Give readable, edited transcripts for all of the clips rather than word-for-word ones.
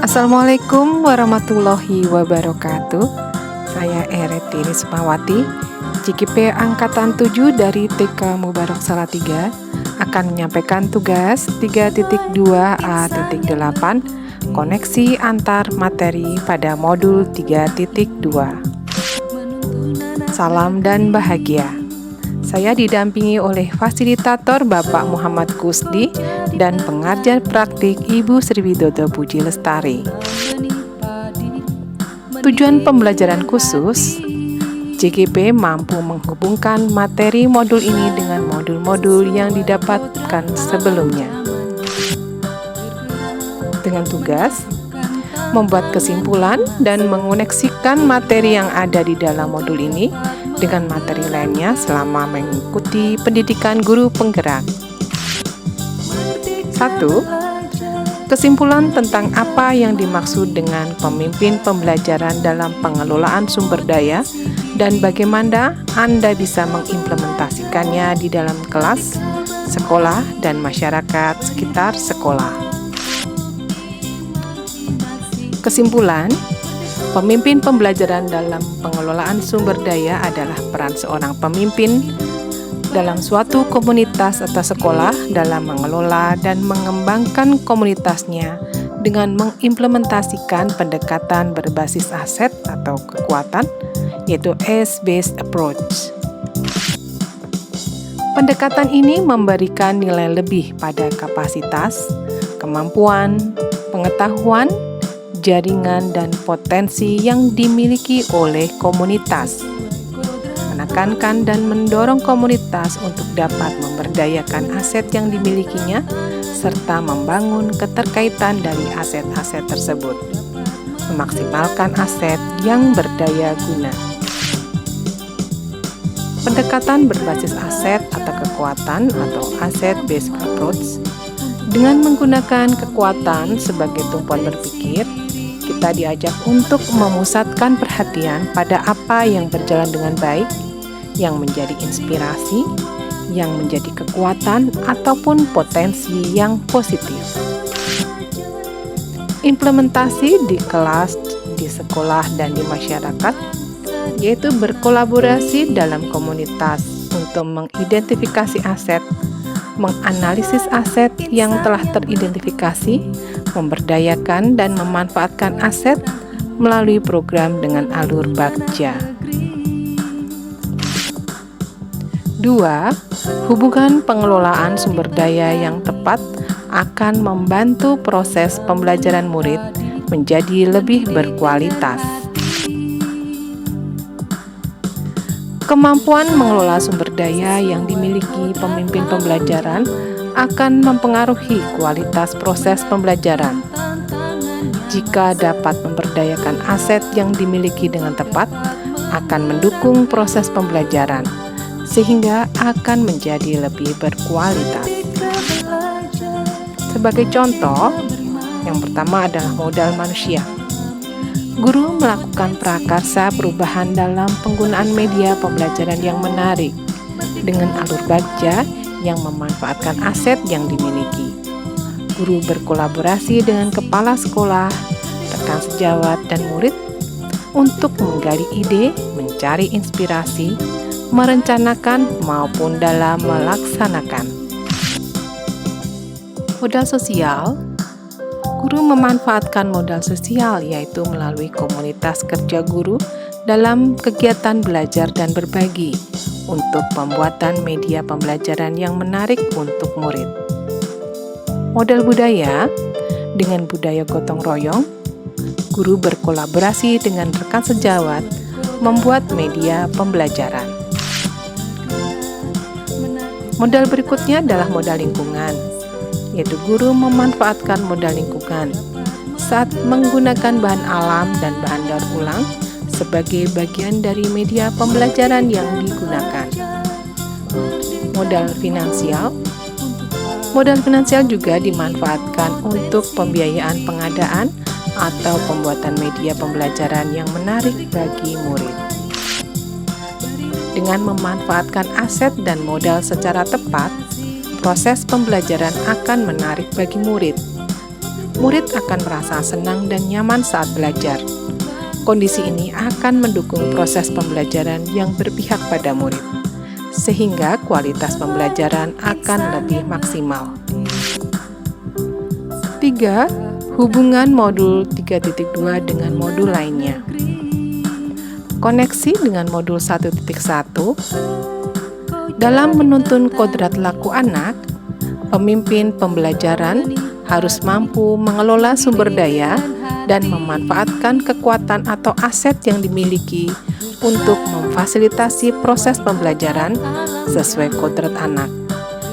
Assalamualaikum warahmatullahi wabarakatuh. Saya Ereti Rismawati, JKP Angkatan 7 dari TK Mubarak Salatiga akan menyampaikan tugas 3.2a.8 koneksi antar materi pada modul 3.2. Salam dan bahagia. Saya didampingi oleh fasilitator Bapak Muhammad Kusdi dan pengajar praktik Ibu Sriwidodo Puji Lestari. Tujuan pembelajaran khusus, JKP mampu menghubungkan materi modul ini dengan modul-modul yang didapatkan sebelumnya. Dengan tugas, membuat kesimpulan dan mengoneksikan materi yang ada di dalam modul ini dengan materi lainnya selama mengikuti pendidikan guru penggerak. 1. Kesimpulan tentang apa yang dimaksud dengan pemimpin pembelajaran dalam pengelolaan sumber daya dan bagaimana Anda bisa mengimplementasikannya di dalam kelas, sekolah, dan masyarakat sekitar sekolah. Kesimpulan, pemimpin pembelajaran dalam pengelolaan sumber daya adalah peran seorang pemimpin dalam suatu komunitas atau sekolah dalam mengelola dan mengembangkan komunitasnya dengan mengimplementasikan pendekatan berbasis aset atau kekuatan, yaitu asset-based approach. Pendekatan ini memberikan nilai lebih pada kapasitas, kemampuan, pengetahuan, jaringan, dan potensi yang dimiliki oleh komunitas, menekankan dan mendorong komunitas untuk dapat memberdayakan aset yang dimilikinya, serta membangun keterkaitan dari aset-aset tersebut, memaksimalkan aset yang berdaya guna. Pendekatan berbasis aset atau kekuatan atau asset-based approach dengan menggunakan kekuatan sebagai tumpuan berpikir, kita diajak untuk memusatkan perhatian pada apa yang berjalan dengan baik, yang menjadi inspirasi, yang menjadi kekuatan, ataupun potensi yang positif. Implementasi di kelas, di sekolah, dan di masyarakat, yaitu berkolaborasi dalam komunitas untuk mengidentifikasi aset, menganalisis aset yang telah teridentifikasi, memberdayakan dan memanfaatkan aset melalui program dengan alur bagja. 2. Hubungan pengelolaan sumber daya yang tepat akan membantu proses pembelajaran murid menjadi lebih berkualitas. Kemampuan mengelola sumber daya yang dimiliki pemimpin pembelajaran akan mempengaruhi kualitas proses pembelajaran. Jika dapat memberdayakan aset yang dimiliki dengan tepat, akan mendukung proses pembelajaran, sehingga akan menjadi lebih berkualitas. Sebagai contoh, yang pertama adalah modal manusia. Guru melakukan prakarsa perubahan dalam penggunaan media pembelajaran yang menarik dengan alur bagja yang memanfaatkan aset yang dimiliki. Guru berkolaborasi dengan kepala sekolah, rekan sejawat, dan murid untuk menggali ide, mencari inspirasi, merencanakan maupun dalam melaksanakan. Modal sosial. Guru memanfaatkan modal sosial, yaitu melalui komunitas kerja guru dalam kegiatan belajar dan berbagi untuk pembuatan media pembelajaran yang menarik untuk murid. Modal budaya. Dengan budaya gotong royong, guru berkolaborasi dengan rekan sejawat membuat media pembelajaran. Modal berikutnya adalah modal lingkungan, yaitu guru memanfaatkan modal lingkungan saat menggunakan bahan alam dan bahan daur ulang sebagai bagian dari media pembelajaran yang digunakan. Modal finansial. Modal finansial juga dimanfaatkan untuk pembiayaan pengadaan atau pembuatan media pembelajaran yang menarik bagi murid. Dengan memanfaatkan aset dan modal secara tepat, proses pembelajaran akan menarik bagi murid. Murid akan merasa senang dan nyaman saat belajar. Kondisi ini akan mendukung proses pembelajaran yang berpihak pada murid, sehingga kualitas pembelajaran akan lebih maksimal. 3. Hubungan modul 3.2 dengan modul lainnya. Koneksi dengan modul 1.1. Dalam menuntun kodrat laku anak, pemimpin pembelajaran harus mampu mengelola sumber daya dan memanfaatkan kekuatan atau aset yang dimiliki untuk memfasilitasi proses pembelajaran sesuai kodrat anak,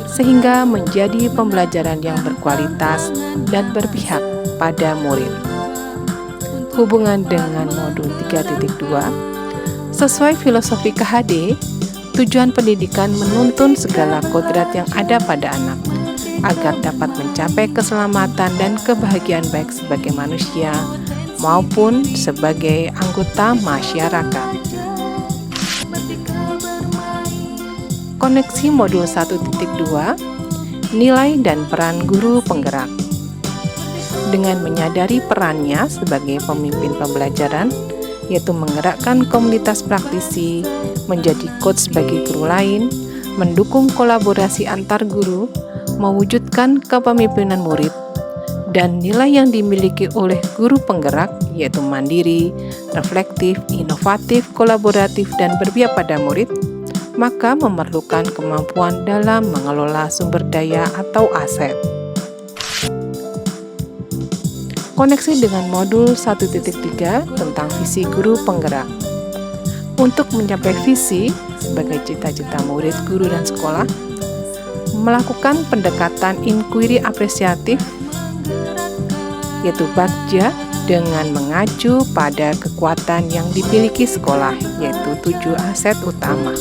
sehingga menjadi pembelajaran yang berkualitas dan berpihak pada murid. Hubungan dengan modul 3.2, sesuai filosofi KHD, tujuan pendidikan menuntun segala kodrat yang ada pada anak, agar dapat mencapai keselamatan dan kebahagiaan baik sebagai manusia maupun sebagai anggota masyarakat. Koneksi modul 1.2, nilai dan peran guru penggerak. Dengan menyadari perannya sebagai pemimpin pembelajaran, yaitu menggerakkan komunitas praktisi, menjadi coach bagi guru lain, mendukung kolaborasi antar guru, mewujudkan kepemimpinan murid, dan nilai yang dimiliki oleh guru penggerak yaitu mandiri, reflektif, inovatif, kolaboratif, dan berpihak pada murid, maka memerlukan kemampuan dalam mengelola sumber daya atau aset. Koneksi dengan modul 1.3 tentang visi guru penggerak. Untuk mencapai visi sebagai cita-cita murid, guru, dan sekolah, melakukan pendekatan inquiry apresiatif yaitu bagja dengan mengacu pada kekuatan yang dimiliki sekolah, yaitu 7 aset utama.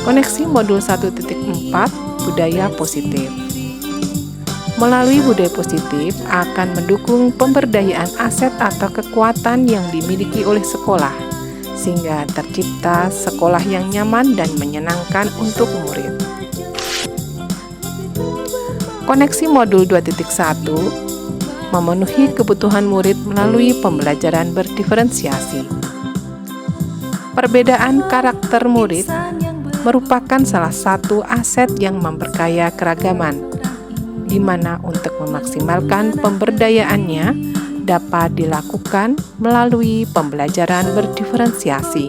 Koneksi modul 1.4 budaya positif. Melalui budaya positif akan mendukung pemberdayaan aset atau kekuatan yang dimiliki oleh sekolah, sehingga tercipta sekolah yang nyaman dan menyenangkan untuk murid. Koneksi modul 2.1 memenuhi kebutuhan murid melalui pembelajaran berdiferensiasi. Perbedaan karakter murid merupakan salah satu aset yang memperkaya keragaman, di mana untuk memaksimalkan pemberdayaannya dapat dilakukan melalui pembelajaran berdiferensiasi.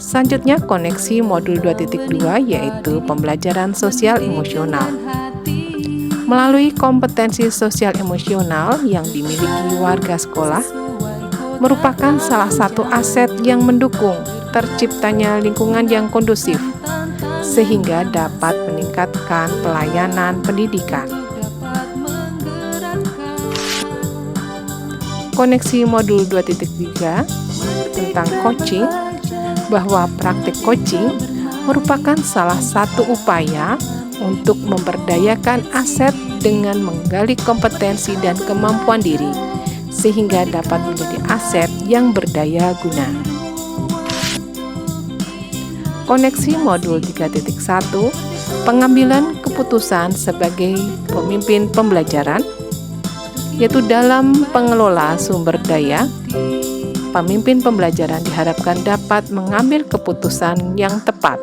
Selanjutnya, koneksi modul 2.2 yaitu pembelajaran sosial emosional. Melalui kompetensi sosial emosional yang dimiliki warga sekolah, merupakan salah satu aset yang mendukung terciptanya lingkungan yang kondusif, sehingga dapat meningkatkan pelayanan pendidikan. Koneksi modul 2.3 tentang coaching, bahwa praktik coaching merupakan salah satu upaya untuk memberdayakan aset dengan menggali kompetensi dan kemampuan diri, sehingga dapat menjadi aset yang berdaya guna. Koneksi modul 3.1, pengambilan keputusan sebagai pemimpin pembelajaran, yaitu dalam pengelola sumber daya, pemimpin pembelajaran diharapkan dapat mengambil keputusan yang tepat.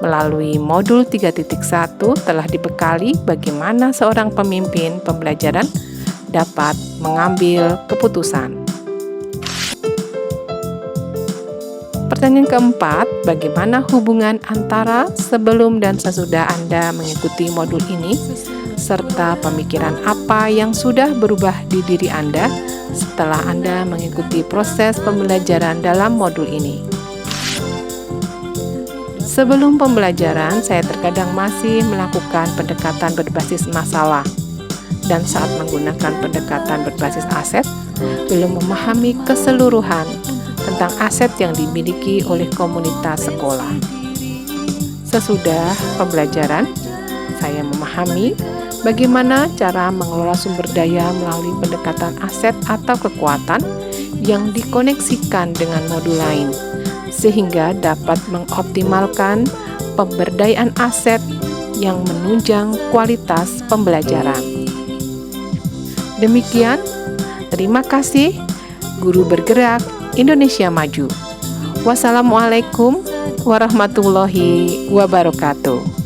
Melalui modul 3.1 telah dibekali bagaimana seorang pemimpin pembelajaran dapat mengambil keputusan. Pertanyaan keempat, bagaimana hubungan antara sebelum dan sesudah Anda mengikuti modul ini, serta pemikiran apa yang sudah berubah di diri Anda setelah Anda mengikuti proses pembelajaran dalam modul ini? Sebelum pembelajaran, saya terkadang masih melakukan pendekatan berbasis masalah, dan saat menggunakan pendekatan berbasis aset, belum memahami keseluruhan tentang aset yang dimiliki oleh komunitas sekolah. Sesudah pembelajaran, saya memahami bagaimana cara mengelola sumber daya melalui pendekatan aset atau kekuatan yang dikoneksikan dengan modul lain, sehingga dapat mengoptimalkan pemberdayaan aset yang menunjang kualitas pembelajaran. Demikian, terima kasih. Guru Bergerak Indonesia Maju. Wassalamualaikum warahmatullahi wabarakatuh.